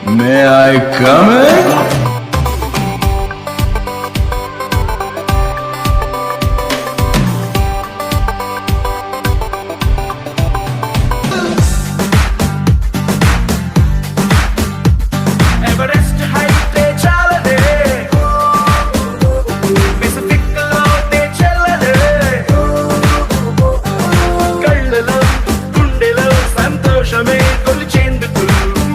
May I come in? Everest హైటే చాలదే Pacific లోనే చెల్లదే కళ్ళలో గుండెలో సంతోషమే కొలిచేందుకు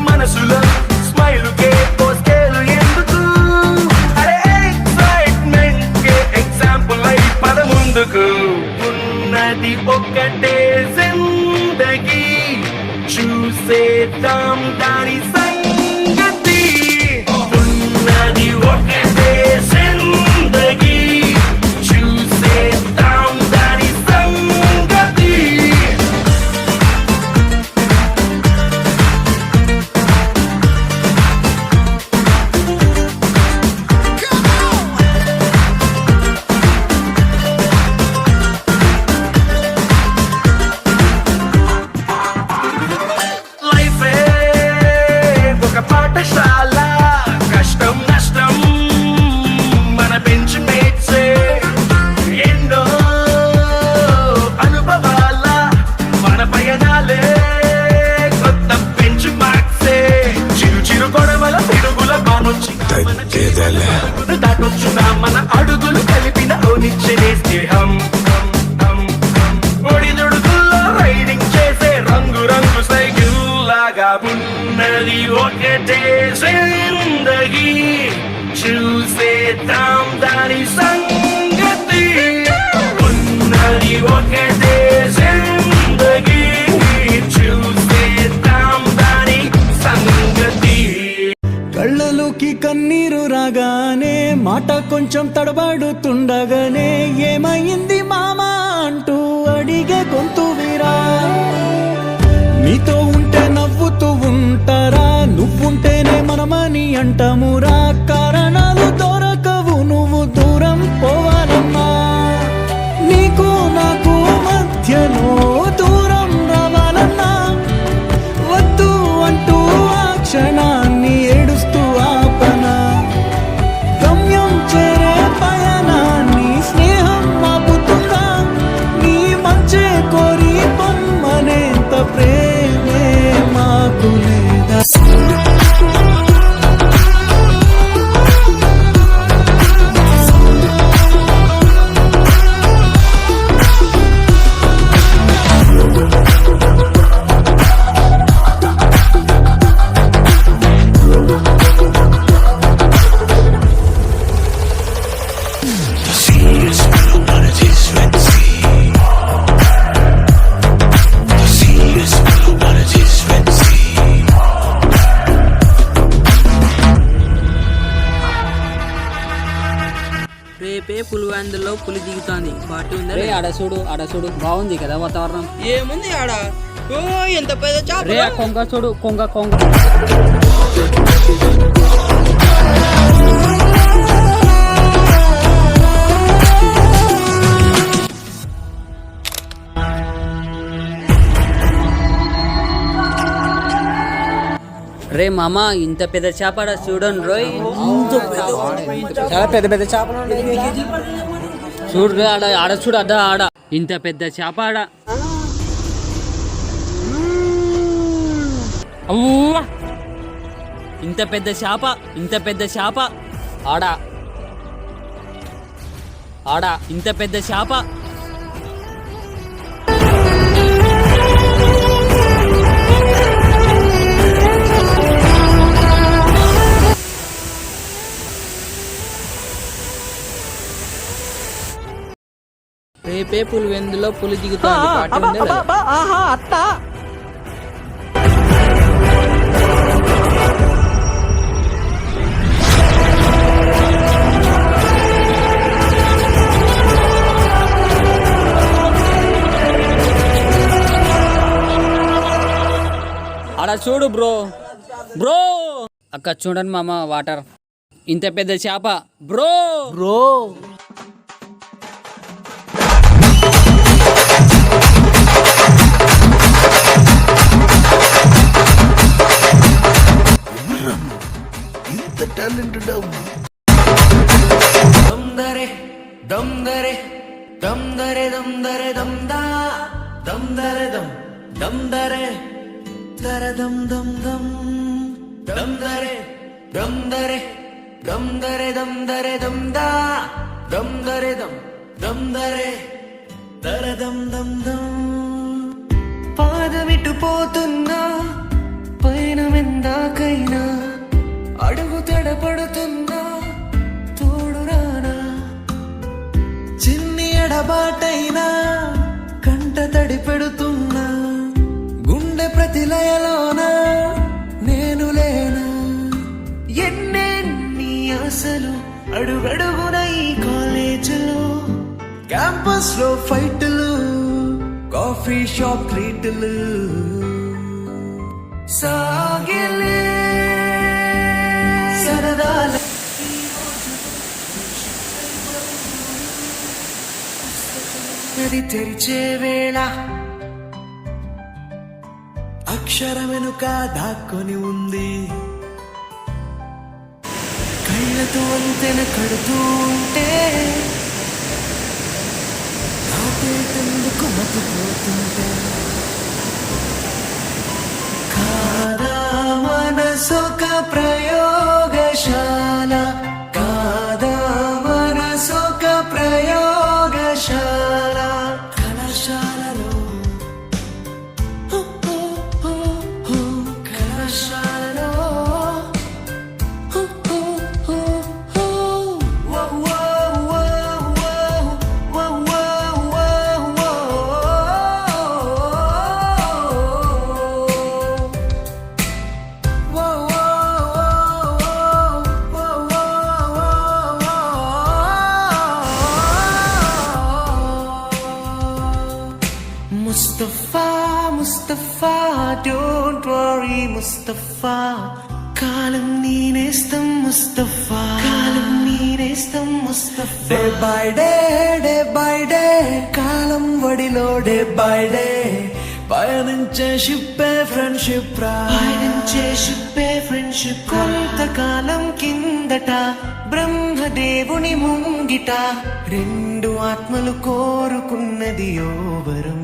మనసులో స్మైలుకే పోస్కేలు ఎందుకు అరే ఎక్సైట్మెంట్ కే ఎగ్జాంపుల్ అయి పద ముందుకు ఉన్నది ఒక్కటే జిందగీ చూసేద్దాం దాని సంగతి ఉన్నది ఒకటే జిందగీ చూసేద్దాం దాని సంగతి లైఫే ఒక పాఠశాల కష్టం నష్టం మన బెంచ్ మేట్సే ఎన్నో అనుభవాల మన పయనాలే కొత్త బెంచ్ మార్క్సే చిరు చిరు గొడవల పిడుగుల బానొచ్చి దాటొచ్చుగా మన అడుగులు కలిపిన ఓనిచ్చే స్నేహం ఒడిదుడుకుల్లో రైడింగ్ చేసే రంగు రంగు సైకిల్ లాగా ఉన్నది ఒకటే జిందగీ చూసేద్దాం దాని సంగతి ఉన్నది ఒకటే జిందగీ చూసేద్దాం దాని సంగతి కళ్ళలోకి కన్నీరు రాగానే మాట కొంచెం తడబడుతుండగానే ఏమైంది మామా అంటూ అడిగే గొంతు వీరా నీతో ఉంటే నవ్వుతూ ఉంటారా నువ్వుంటేనే మనమని అంటామురా కారణాలు దొరకవు నువ్వు దూరం పోవాలన్నా నీకు నాకు మధ్యలో దూరం రావాలన్నా వద్దు అంటూ ఆ క్షణాన్ని ఏడుస్తూ ఆపనా గమ్యం చేరే పయనాన్ని స్నేహం ఆపుతుందా నీ మంచే కోరి పొమ్మనేంత ప్రేమే మాకు లేదా రేపే పులివెందులో పులి దిగుతాంది పార్టీ ఉందా రే అడసుడు బాగుంది కదా వాతావరణం. ఏముంది ఆడ ఓ ఎంత పెద్ద రే చేప ఆ కొంగ చూడు కొంగ రే మామ ఇంత పెద్ద చేప చూడండి రోయ్ చాలా పెద్ద పెద్ద చేపలు చూడు రే ఆడ చూడు ఆడ ఇంత పెద్ద చేప ఆడ అవ్వా! ఇంత పెద్ద చేప ఆడ ఇంత పెద్ద చేప రేపే పులివెందులో పులి దిగుతాంది పార్టీ ఉందా లేదా? ఆడ చూడు బ్రో అక్క చూడండి మామ వాటర్ ఇంత పెద్ద చేప బ్రో దరే దమ్ దా దమ్ దరే దమ్ దరే దరే దమ్ దమ్ దమ్ దమ్ దరే దమ్ దరే దమ్ దరే దమ్ దరే దమ్ దా దమ్ దరే దమ్ దరే దరే దమ్ దమ్ దమ్ పాదమిటు పోతున్నా పైన మెందాకైనా అడుగు తడపడుతున్నా తోడురానా చిన్ని ఎడబాటైనా కంట తడి పెడుతున్నా గుండె ప్రతిలయలోన నేను లేనా ఎన్నెన్ని ఆశలు అడుగడుగున ఈ కాలేజీలో క్యాంపస్ లో ఫైట్లు కాఫీ షాప్ ట్రీట్లు సాగిలే సరదాల నది తెరిచే వేళ అక్షరమెనుక దాక్కొని ఉంది కళ్ళతో అంతెన కడుతూ ఉంటే దాటేటందుకు మతిపోతుంటే కాదా మనసొక ప్రయోగశాల కాదా మనసొక ప్రయోగశాల కళాశాలలో కళాశాలలో ముస్తఫా ముస్తఫా డోంట్ వరీ ముస్తఫా కాలం నేనేస్తాం ముస్తఫా కాలం నేనేస్తాం ముస్తఫా డే బై డే కాలం వడిలో డే బై డే పయనించే షిప్పే ఫ్రెండ్షిప్ రా పయనించే షిప్పే ఫ్రెండ్షిప్ కొంతకాలం కిందట బ్రహ్మదేవుని ముంగిట రెండు ఆత్మలు కోరుకున్నది ఓవరం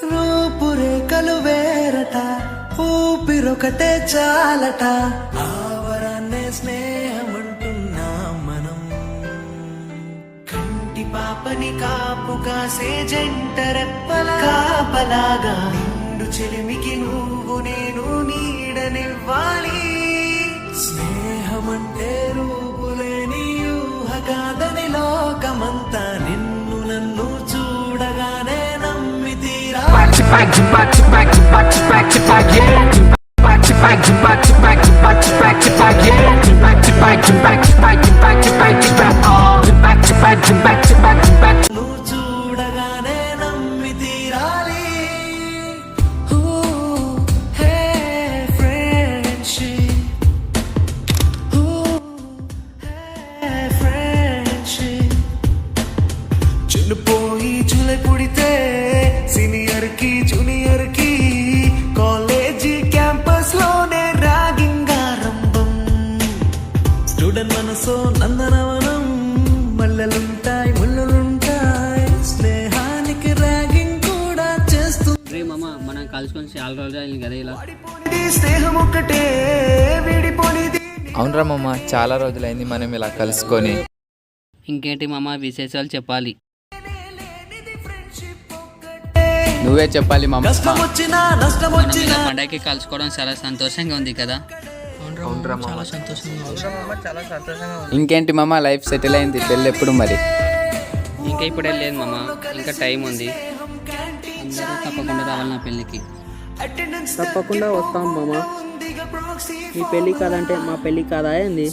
రూపురేఖలు వేరట ఊపిరొకటే చాలట ఆవరాన్నే స్నేహం అంటున్నాం మనం కంటి పాపని కాపు కాసే జంట రెప్పల కాపలాగా నిండు చెలిమికి నువ్వు నేను నీడనివ్వాలి స్నేహమంటే రూపులేని ఊహ కాదని లోకమంతా నిన్ను నన్ను చూడగానే నమ్మి తీరా నువ్వు చూడగానే నమ్మి తీరాలి హే ఫ్రెండ్షిప్ ఫ్రెండ్షిప్ చిన్నపోయి చులై పుడితే సీనియర్ కి జూనియర్ కి కాలేజీ క్యాంపస్ లోనే ర్యాగింగ్ ఆరంభం స్టూడెంట్ మనసు నందనవనం మల్లెలుంటాయి ముళ్ళులుంటాయి స్నేహానికి ర్యాగింగ్ కూడా చేస్తూ రే మామ మనం కలుసుకొని చాలా రోజులు అయింది కదా ఇలా స్నేహం ఒక్కటే విడిపోనిది అవునరా మామ చాలా రోజులైంది మనం ఇలా కలుసుకొని. ఇంకేంటి మామ విశేషాలు చెప్పాలి. నువ్వే చెప్పాలి మామ. కష్టం వచ్చినా నష్టం మనం వచ్చినా ఇలా పండగకి కలుసుకోవడం చాలా సంతోషంగా ఉంది కదా. చాలా సంతోషంగా ఉంది. ఇంకేంటి మామ లైఫ్ సెటిల్ అయింది, పెళ్ళి ఎప్పుడు మరి? ఇంకా ఇప్పుడే లేదు మామ, ఇంకా టైం ఉంది. అందరూ తప్పకుండా రావాలి నా పెళ్ళికి. తప్పకుండా వస్తాం మామ. మీ పెళ్ళి కాదంటే మా పెళ్ళి కాదా ఏంది?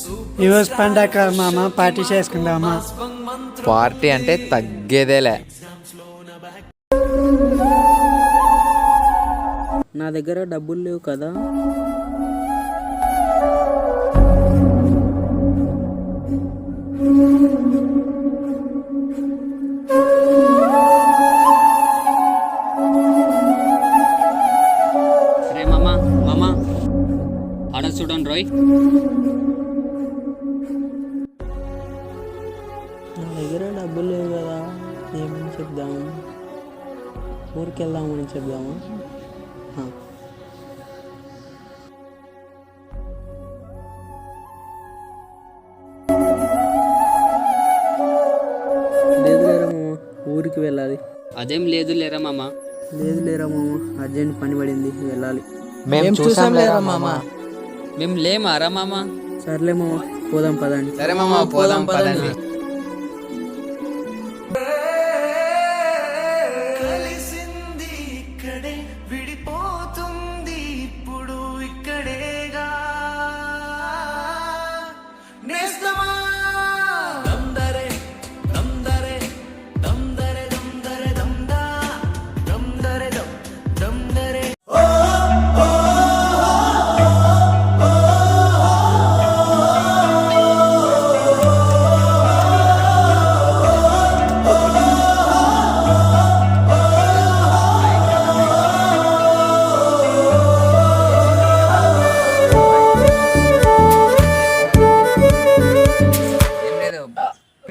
ఈరోజు పండగ మామ, పార్టీ చేసుకుందామా? పార్టీ అంటే తగ్గేదేలే. నా దగ్గర డబ్బులు లేవు కదా. రే మామ మామ ఆడ చూడండి రోయ్. నా దగ్గర డబ్బులు లేవు కదా, ఏమేమి చెప్దాము? ఊరికి వెళ్దామని చెప్దాము. లేదు లేరా మామ, ఊరికి వెళ్ళాలి. అదేం లేదు లేరా మామ. లేదు లేరా మామ, అర్జెంట్ పని పడింది, వెళ్ళాలి. మేము చూసాం లేరా మామ. మేము లేమారా మామ. సర్లే మామ, పోదాం పదండి. సరే మామ, పోదాం పదండి. కలిసింది ఇక్కడే, విడిపోతుంది ఇప్పుడు ఇక్కడేగా. నేస్తమా దమ్దరే దమ్దరే దమ్దరే దమ్దరే దమ్దా దమ్దరే దమ్ దమ్దరే.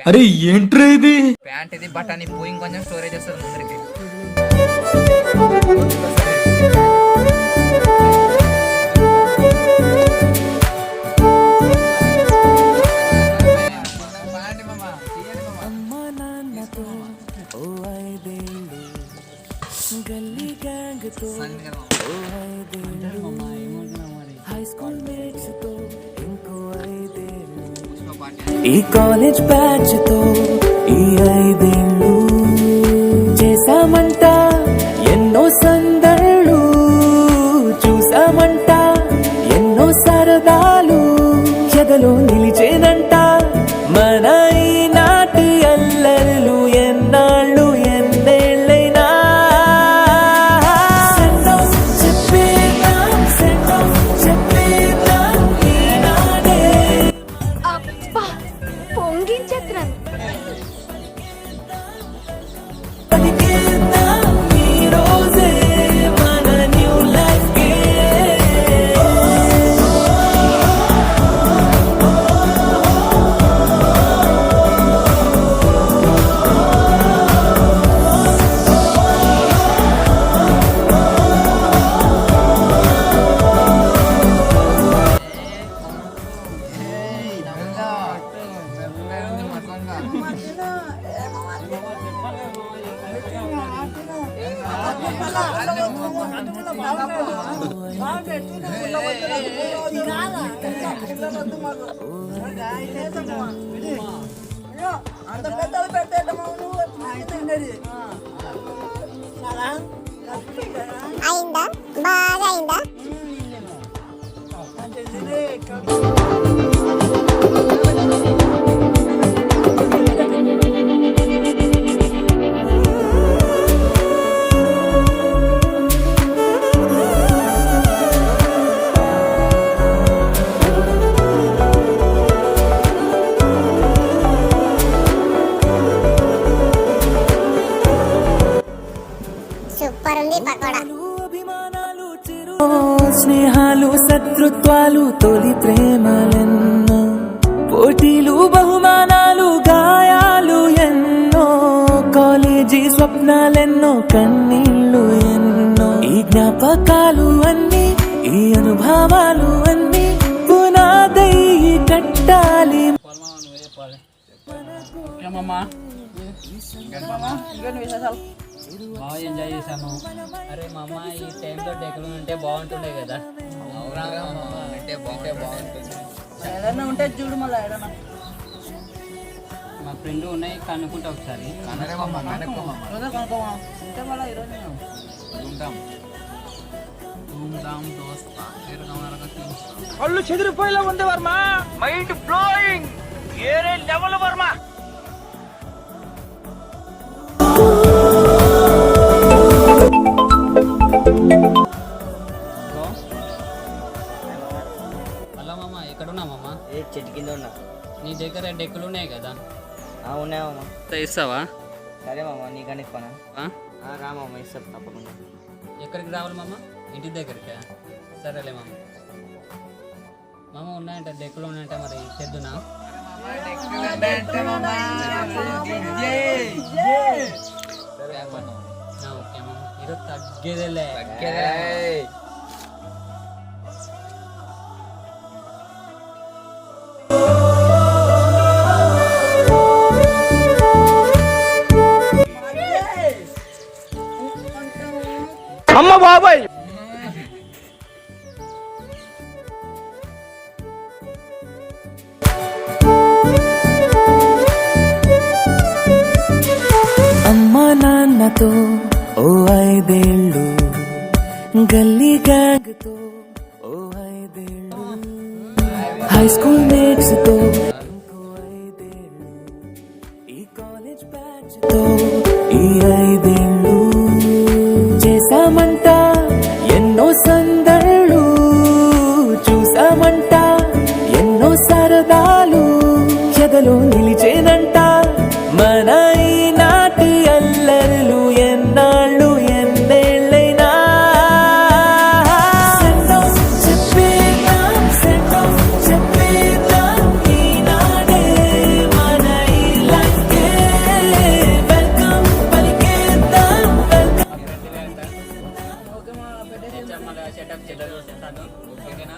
అరే ఏంట్రా ఇది? ప్యాంట్ ఇది బట్టని పోయి ఇంకొంచెం స్టోరేజ్ వస్తుంది ముందరికి. అమ్మా నాన్నతో ఓ 5 ఏళ్ళు, గల్లీ గ్యాంగ్తో ఓ 5 ఏళ్ళు, హై స్కూల్ మేట్స్ తో ఇంకో 5 ఏళ్ళు, ఈ కాలేజ్ బ్యాచ్ తో ఈ 5 ఏళ్ళు, చేసామంట ఎన్నో సందళ్ళు, చూసామంట ఎన్నో సరదాలు, ఎదలో నిలిచేనంట మన ఈనాటి అల్లర్లు. ఎన్నాళ్ళు ఎన్నేళ్ళైనా చెప్పేద్దాం, చెప్పేద్దాం ఈనాడే. అబ్బా పొంగించేత్రాను. బతికేద్దాం ఈ రోజే మన న్యూ లైఫ్ కే. అయిందా? బాగా అయిందా? సూపర్ ఉంది పకోడా. స్నేహాలు శత్రుత్వాలు తొలి ప్రేమలెన్నో, పోటీలు బహుమానాలు గాయాలు ఎన్నో, కాలేజీ స్వప్నాలెన్నో కన్నీళ్ళు ఎన్నో, ఈ జ్ఞాపకాలు అన్నీ ఈ అనుభవాలు అన్నీ పునాదై కట్టాలి. బాగా ఎంజాయ్ చేసాము. అరే మామ, ఈ టైంలో డెక్కలు ఉంటే బాగుంటుండే కదా. అంటే బాగుంటుంది. ఏదైనా ఉంటే చూడు మళ్ళీ ఏదైనా. మా ఫ్రెండ్ ఉన్నాయి, కనుక్కుంటా ఒకసారి. ఉంటే మళ్ళీ ఈరోజు కళ్ళు చెదిరిపోయేలా ఉంది వర్మ. మైండ్ బ్లోయింగ్, ఏరే లెవెల్ వర్మ. హలో మామ, ఎక్కడున్నా మామ? చెట్టు కింద ఉన్నా. నీ దగ్గర డెక్కులు ఉన్నాయి కదా, ఉన్నాయమ్మా. ఇస్తావా? సరే మామ, నీకన్నా ఇస్తానా? ఆ? రామమ్మ, ఇస్తాను తప్పకుండా. ఎక్కడికి రావాలి మామ? ఇంటి దగ్గరికి. సరేలే మామ. మామ ఉన్నాయంట, డెక్కులు ఉన్నాయంట, మరి తెద్దునా? తగ్గేదేలే. అమ్మ బాబాయ్ అమ్మా నాన్నతో ఓ 5 ఏళ్ళు, గల్లీ గ్యాంగ్తో ఓ 5 ఏళ్ళు, హై స్కూల్ మేట్స్ తో ఇంకో 5 ఏళ్ళు, ఈ కాలేజ్ బ్యాచ్ తో ఈ 5 ఏళ్ళు, చేశామంట ఎన్నో సందళ్ళు, చూసామంట ఎన్నో సరదాలు, ఎదలో నిలిచేనంట మన ఈనాటి అల్లర్లు, ఎన్నాళ్ళు ఎన్నేళ్ళైనా. Send off చెప్పేద్దాం, send off చెప్పేద్దాం, ఈనాడే మన ఈ life కే welcome పలికేద్దాం, welcome. సెటప్ చేస్తాను. ఓకేనా?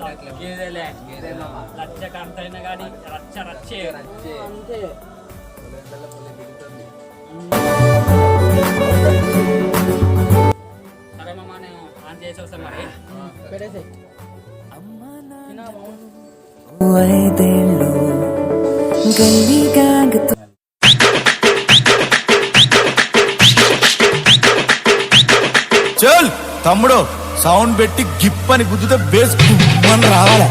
తగ్గేదేలే. రచ్చ కంటైనా కానీ రచ్చ రచ్చే. అంతే. సరే మామ, నేను ఆన్ చేసి వస్తాను మరి. పెట్టేసి. ఓ 5 ఏళ్ళు, గల్లీ గ్యాంగ్తో చల్ తమ్ముడు, సౌండ్ పెట్టి గిప్ అని గుద్దుతే బేస్ గుమ్మని రావాలి.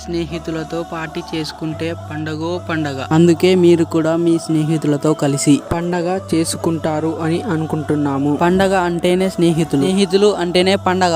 స్నేహితులతో పార్టీ చేసుకుంటే పండగో పండగ. అందుకే మీరు కూడా మీ స్నేహితులతో కలిసి పండగ చేసుకుంటారు అని అనుకుంటున్నాము. పండగ అంటేనే స్నేహితులు, స్నేహితులు అంటేనే పండగ.